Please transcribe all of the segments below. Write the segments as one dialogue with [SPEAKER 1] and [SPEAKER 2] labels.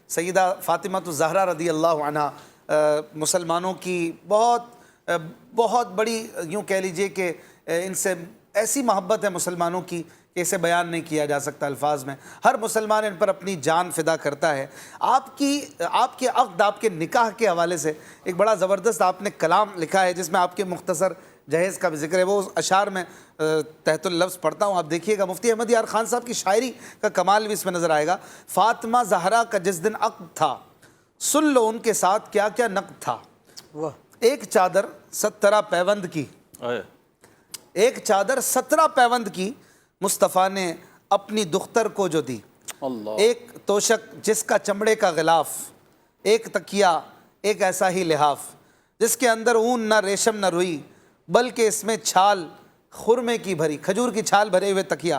[SPEAKER 1] سیدہ فاطمہ الزہرا رضی اللہ عنہا مسلمانوں کی بہت بڑی، یوں کہہ لیجئے کہ ان سے ایسی محبت ہے مسلمانوں کی کہ اسے بیان نہیں کیا جا سکتا الفاظ میں. ہر مسلمان ان پر اپنی جان فدا کرتا ہے. آپ کے عقد، آپ کے نکاح کے حوالے سے ایک بڑا زبردست آپ نے کلام لکھا ہے جس میں آپ کے مختصر جہیز کا بھی ذکر ہے. وہ اشعار میں تحت اللفظ پڑھتا ہوں، آپ دیکھیے گا. مفتی احمد یار خان صاحب کی شاعری کا کمال بھی اس میں نظر آئے گا. فاطمہ زہرا کا جس دن عقد تھا، سن لو ان کے ساتھ کیا کیا نقد تھا. ایک چادر 17 پیوند کی، ایک چادر 17 پیوند کی مصطفیٰ نے اپنی دختر کو جو دی. ایک توشک جس کا چمڑے کا غلاف، ایک تکیہ ایک ایسا ہی لحاف، جس کے اندر اون نہ ریشم نہ روئی، بلکہ اس میں چھال خرمے کی بھری، کھجور کی چھال بھرے ہوئے تکیہ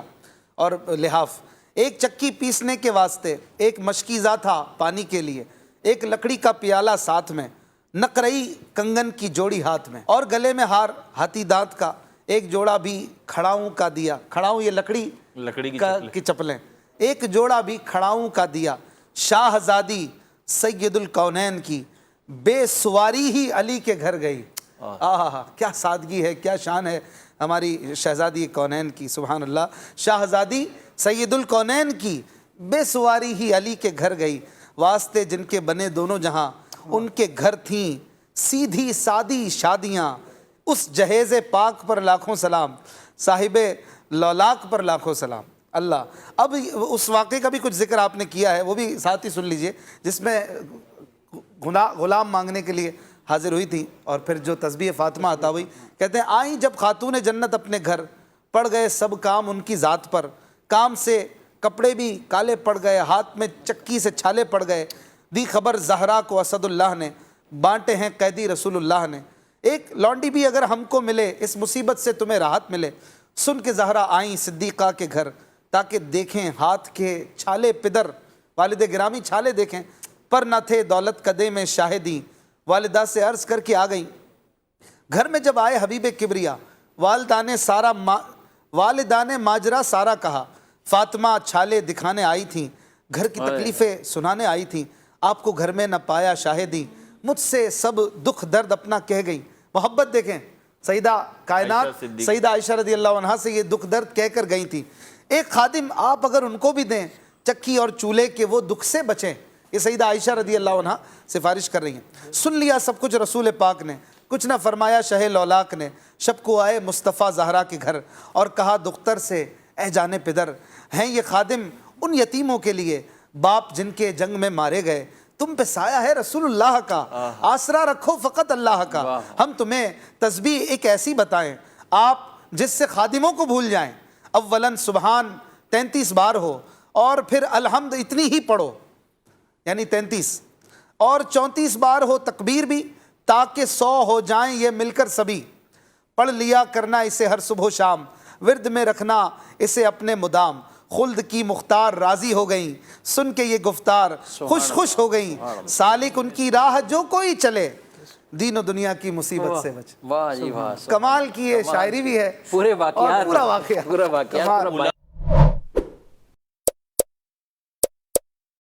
[SPEAKER 1] اور لحاف. ایک چکی پیسنے کے واسطے، ایک مشکیزہ تھا پانی کے لیے، ایک لکڑی کا پیالہ ساتھ میں، نقرئی کنگن کی جوڑی ہاتھ میں، اور گلے میں ہار ہاتھی دانت کا، ایک جوڑا بھی کھڑاؤں کا دیا. کھڑاؤں یہ لکڑی کی چپلیں. ایک جوڑا بھی کھڑاؤں کا دیا. شاہزادی سید الکونین کی بے سواری ہی علی کے گھر گئی. کیا سادگی ہے، کیا شان ہے ہماری شہزادی کونین کی. سبحان اللہ. شاہزادی سید الکونین کی بے سواری ہی علی کے گھر گئی، واسطے جن کے بنے دونوں جہاں، ان کے گھر تھیں سیدھی سادی شادیاں. اس جہیز پاک پر لاکھوں سلام، صاحب لولاک پر لاکھوں سلام. اللہ. اب اس واقعے کا بھی کچھ ذکر آپ نے کیا ہے، وہ بھی ساتھ ہی سن لیجئے، جس میں غلام مانگنے کے لیے حاضر ہوئی تھی اور پھر جو تسبیح فاطمہ عطا ہوئی. کہتے ہیں آئیں جب خاتون جنت اپنے گھر، پڑ گئے سب کام ان کی ذات پر، کام سے کپڑے بھی کالے پڑ گئے، ہاتھ میں چکی سے چھالے پڑ گئے. دی خبر زہرا کو اسد اللہ نے، بانٹے ہیں قیدی رسول اللہ نے. ایک لونڈی بھی اگر ہم کو ملے، اس مصیبت سے تمہیں راحت ملے. سن کے زہرا آئیں صدیقہ کے گھر، تاکہ دیکھیں ہاتھ کے چھالے پدر. والد گرامی چھالے دیکھیں، پر نہ تھے دولت کدے میں شاہدی. والدہ سے عرض کر کے آ گئیں. گھر میں جب آئے حبیب کبریا، والدان ماجرا سارا کہا. فاطمہ چھالے دکھانے آئی تھیں، گھر کی تکلیفیں سنانے آئی تھیں. آپ کو گھر میں نہ پایا شاہدی، مجھ سے سب دکھ درد اپنا کہہ گئی. محبت دیکھیں، سیدہ کائنات سیدہ عائشہ رضی اللہ عنہا سے یہ دکھ درد کہہ کر گئی تھی. ایک خادم آپ اگر ان کو بھی دیں چکی اور چولہے کے، وہ دکھ سے بچیں. یہ سیدہ عائشہ رضی اللہ عنہا سفارش کر رہی ہیں. سن لیا سب کچھ رسول پاک نے، کچھ نہ فرمایا شہ لولاک نے. شب کو آئے مصطفیٰ زہرا کے گھر، اور کہا دختر سے اے جانے پدر، ہیں یہ خادم ان یتیموں کے لیے، باپ جن کے جنگ میں مارے گئے. تم پہ سایہ ہے رسول اللہ کا، آسرا رکھو فقط اللہ کا. ہم تمہیں تسبیح ایک ایسی بتائیں آپ جس سے خادموں کو بھول جائیں. اولاً سبحان 33 بار ہو، اور پھر الحمد اتنی ہی پڑھو، یعنی 33، اور 34 بار ہو تکبیر بھی، تاکہ 100 ہو جائیں یہ مل کر سبھی. پڑھ لیا کرنا اسے ہر صبح و شام، ورد میں رکھنا اسے اپنے مدام. خلد کی مختار راضی ہو گئیں، سن کے یہ گفتار خوش ہو گئیں. سالک ان کی راہ جو کوئی چلے، دین و دنیا کی مصیبت سے بچ. کمال کی یہ شاعری بھی ہے،
[SPEAKER 2] پورے واقعات،
[SPEAKER 1] پورا واقعہ.